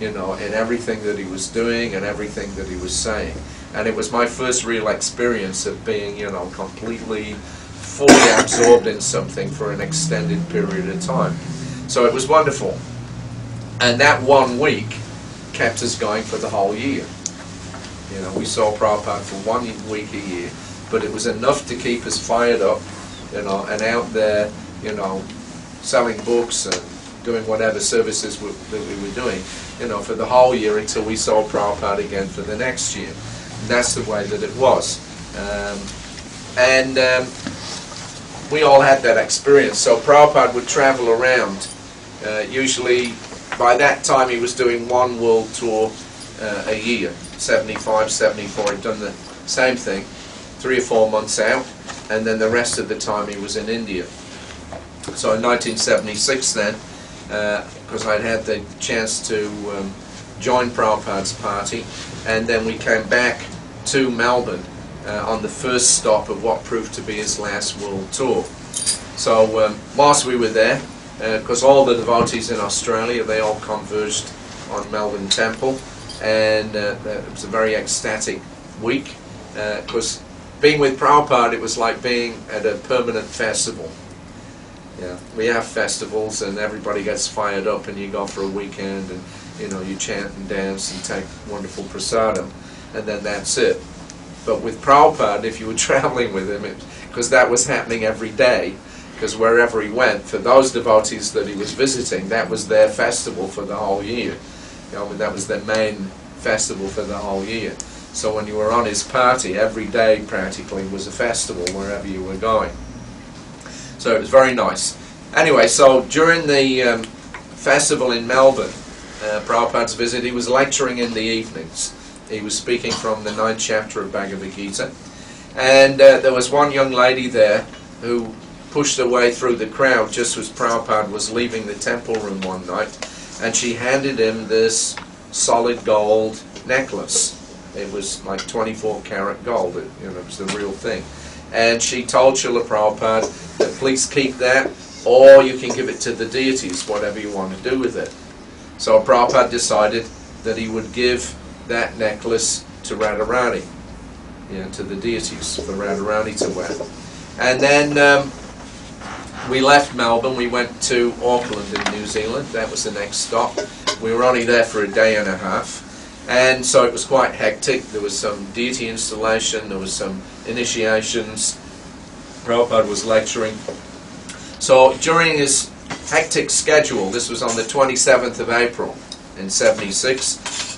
you know, in everything that he was doing and everything that he was saying. And it was my first real experience of being, you know, completely, fully absorbed in something for an extended period of time. So it was wonderful. And that 1 week kept us going for the whole year. You know, we saw Prabhupada for 1 week a year, but it was enough to keep us fired up, you know, and out there, you know, selling books and doing whatever services that we were doing, you know, for the whole year until we saw Prabhupada again for the next year. And that's the way that it was. We all had that experience. So Prabhupada would travel around. Usually, by that time, he was doing one world tour a year. 75, 74, he'd done the same thing, 3 or 4 months out, and then the rest of the time he was in India. So in 1976 then, because I'd had the chance to join Prabhupada's party, and then we came back to Melbourne on the first stop of what proved to be his last world tour. So whilst we were there, because all the devotees in Australia, they all converged on Melbourne Temple, and it was a very ecstatic week, because being with Prabhupada, it was like being at a permanent festival. Yeah, we have festivals and everybody gets fired up and you go for a weekend and, you know, you chant and dance and take wonderful prasadam, and then that's it. But with Prabhupada, if you were traveling with him, because that was happening every day, because wherever he went, for those devotees that he was visiting, that was their festival for the whole year. You know, that was their main festival for the whole year. So when you were on his party, every day practically was a festival wherever you were going. So it was very nice. Anyway, so during the festival in Melbourne, Prabhupada's visit, he was lecturing in the evenings. He was speaking from the 9th chapter of Bhagavad Gita. And there was one young lady there who pushed her way through the crowd just as Prabhupada was leaving the temple room one night. And she handed him this solid gold necklace. It was like 24 karat gold. It was the real thing. And she told Srila Prabhupada that please keep that, or you can give it to the deities, whatever you want to do with it. So Prabhupada decided that he would give that necklace to Radharani, to the deities, for Radharani to wear. And then we left Melbourne, we went to Auckland in New Zealand. That was the next stop. We were only there for a day and a half. And so it was quite hectic. There was some deity installation, there was some initiations. Prabhupada was lecturing. So during his hectic schedule, this was on the 27th of April in 76,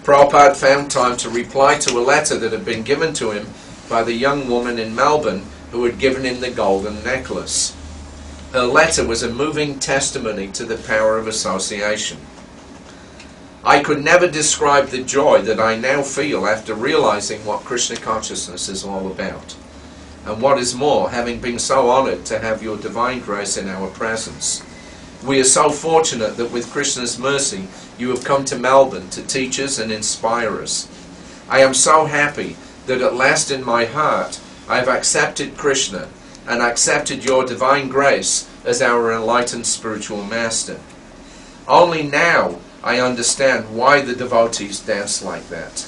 Prabhupada found time to reply to a letter that had been given to him by the young woman in Melbourne who had given him the golden necklace. Her letter was a moving testimony to the power of association. I could never describe the joy that I now feel after realizing what Krishna consciousness is all about. And what is more, having been so honored to have your divine grace in our presence. We are so fortunate that with Krishna's mercy, you have come to Melbourne to teach us and inspire us. I am so happy that at last in my heart I have accepted Krishna and accepted your divine grace as our enlightened spiritual master. Only now I understand why the devotees dance like that.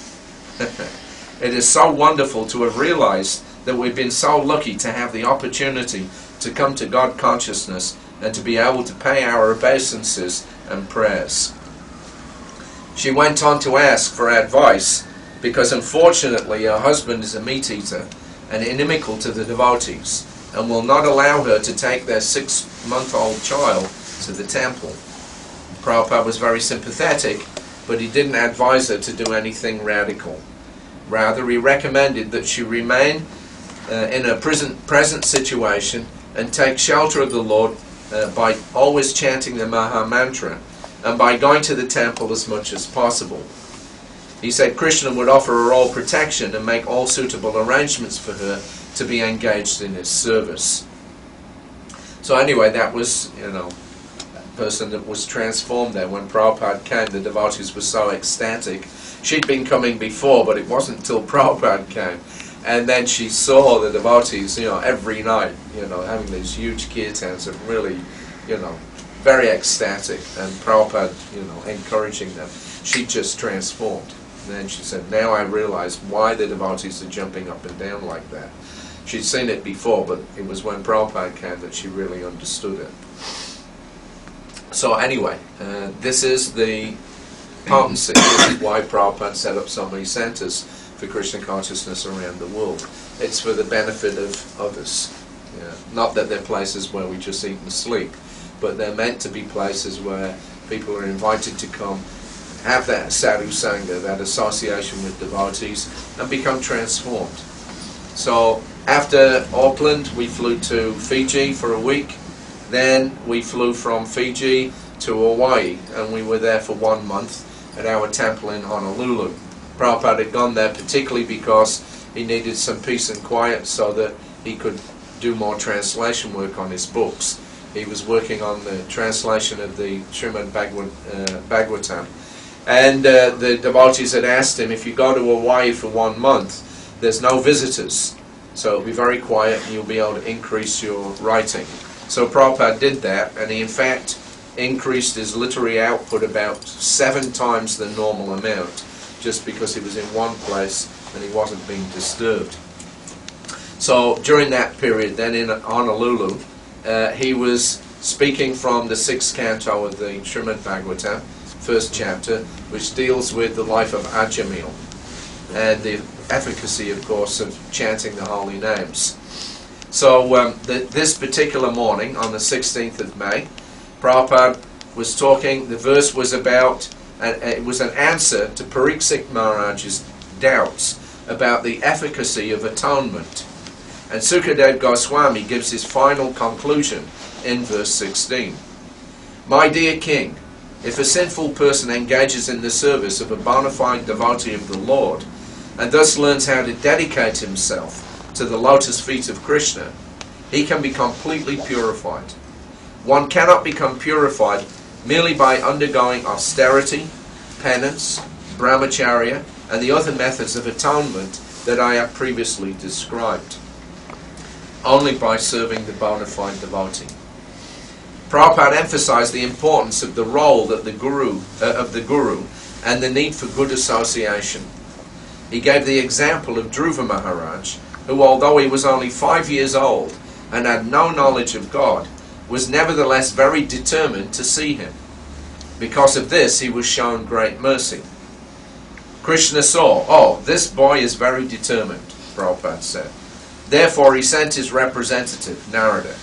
It is so wonderful to have realized that we've been so lucky to have the opportunity to come to God consciousness and to be able to pay our obeisances and prayers. She went on to ask for advice because unfortunately her husband is a meat eater and inimical to the devotees and will not allow her to take their 6-month-old child to the temple. Prabhupada was very sympathetic, but he didn't advise her to do anything radical. Rather, he recommended that she remain in her present situation and take shelter of the Lord by always chanting the Maha Mantra and by going to the temple as much as possible. He said Krishna would offer her all protection and make all suitable arrangements for her to be engaged in his service. So anyway, that was, a person that was transformed there. When Prabhupada came, the devotees were so ecstatic. She'd been coming before, but it wasn't until Prabhupada came. And then she saw the devotees, every night, having these huge kirtans and really, very ecstatic. And Prabhupada, encouraging them. she just transformed. And then she said, now I realize why the devotees are jumping up and down like that. She'd seen it before, but it was when Prabhupada came that she really understood it. So anyway, this is the potency. This is why Prabhupada set up so many centers for Krishna consciousness around the world. It's for the benefit of others. Yeah. Not that they're places where we just eat and sleep, but they're meant to be places where people are invited to come, have that sadhu sangha, that association with devotees, and become transformed. So after Auckland, we flew to Fiji for a week. Then we flew from Fiji to Hawaii, and we were there for 1 month at our temple in Honolulu. Prabhupada had gone there particularly because he needed some peace and quiet so that he could do more translation work on his books. He was working on the translation of the Srimad Bhagavatam. And the devotees had asked him, if you go to Hawaii for 1 month, there's no visitors, so it'll be very quiet and you'll be able to increase your writing. So Prabhupada did that, and he in fact increased his literary output about 7 times the normal amount, just because he was in one place and he wasn't being disturbed. So during that period then in Honolulu, he was speaking from the 6th canto of the Srimad Bhagavatam, 1st chapter, which deals with the life of Ajamil and the efficacy, of course, of chanting the holy names. So this particular morning, on the 16th of May, Prabhupada was talking, the verse was about, it was an answer to Pariksit Maharaj's doubts about the efficacy of atonement. And Sukadev Goswami gives his final conclusion in verse 16. My dear king, if a sinful person engages in the service of a bona fide devotee of the Lord, and thus learns how to dedicate himself to the lotus feet of Krishna, he can be completely purified. One cannot become purified merely by undergoing austerity, penance, brahmacharya, and the other methods of atonement that I have previously described. Only by serving the bona fide devotee. Prabhupada emphasized the importance of the role that the guru and the need for good association. He gave the example of Dhruva Maharaj, who, although he was only 5 years old and had no knowledge of God, was nevertheless very determined to see him. Because of this, he was shown great mercy. Krishna saw, oh, this boy is very determined, Prabhupada said. Therefore, he sent his representative, Narada.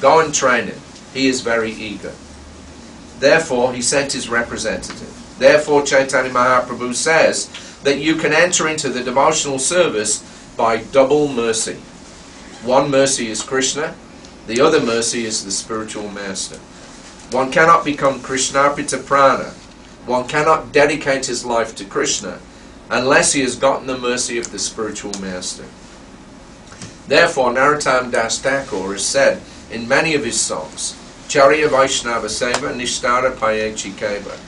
Go and train him. He is very eager. Therefore, he sent his representative. Therefore, Chaitanya Mahaprabhu says that you can enter into the devotional service by double mercy. One mercy is Krishna, the other mercy is the spiritual master. One cannot become Krishnarpita Prana, one cannot dedicate his life to Krishna unless he has gotten the mercy of the spiritual master. Therefore, Narottam Das Thakur has said in many of his songs, Charya Vaishnava Seva Nishtara Payechi Keva.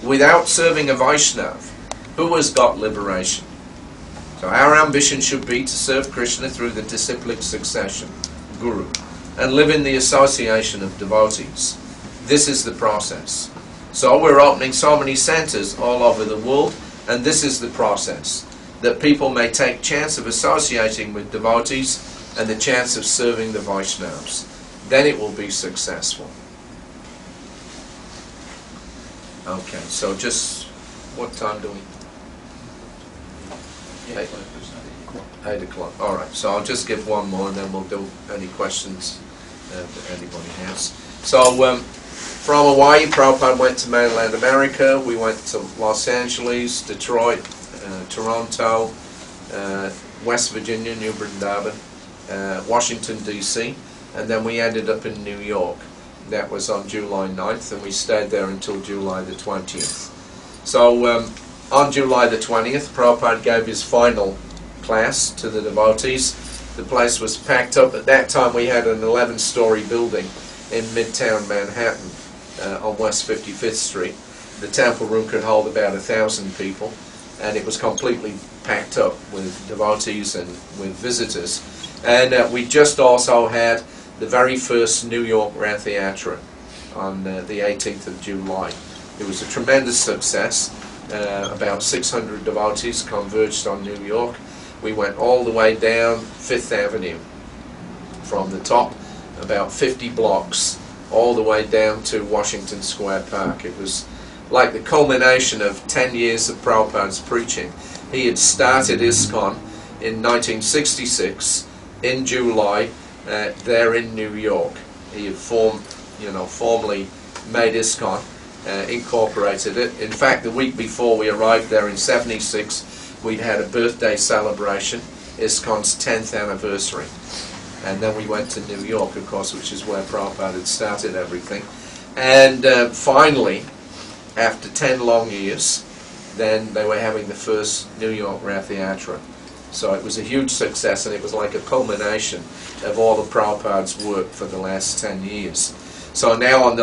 Without serving a Vaishnav, who has got liberation? So our ambition should be to serve Krishna through the disciplic succession, Guru, and live in the association of devotees. This is the process. So we're opening so many centers all over the world, and this is the process, that people may take chance of associating with devotees and the chance of serving the Vaishnavas. Then it will be successful. Okay, so just, what time do we? 8 o'clock. All right, so I'll just give one more and then we'll do any questions that anybody has. So from Hawaii, Prabhupada went to mainland America. We went to Los Angeles, Detroit, Toronto, West Virginia, New Vrindavan, Washington, D.C., and then we ended up in New York. That was on July 9th, and we stayed there until July the 20th. So on July the 20th, Prabhupada gave his final class to the devotees. The place was packed up. At that time we had an 11-story building in Midtown Manhattan on West 55th Street. The temple room could hold about 1,000 people, and it was completely packed up with devotees and with visitors. And we just also had the very first New York Rath Yatra on the 18th of July. It was a tremendous success. About 600 devotees converged on New York. We went all the way down Fifth Avenue, from the top, about 50 blocks, all the way down to Washington Square Park. It was like the culmination of 10 years of Prabhupada's preaching. He had started ISKCON in 1966, in July, there in New York. He had formally made ISKCON, incorporated it. In fact, the week before we arrived there in '76, we'd had a birthday celebration, ISKCON's 10th anniversary. And then we went to New York, of course, which is where Prabhupada had started everything. And finally, after 10 long years, then they were having the first New York Rath Yatra. So it was a huge success, and it was like a culmination of all of Prabhupada's work for the last 10 years. So now on the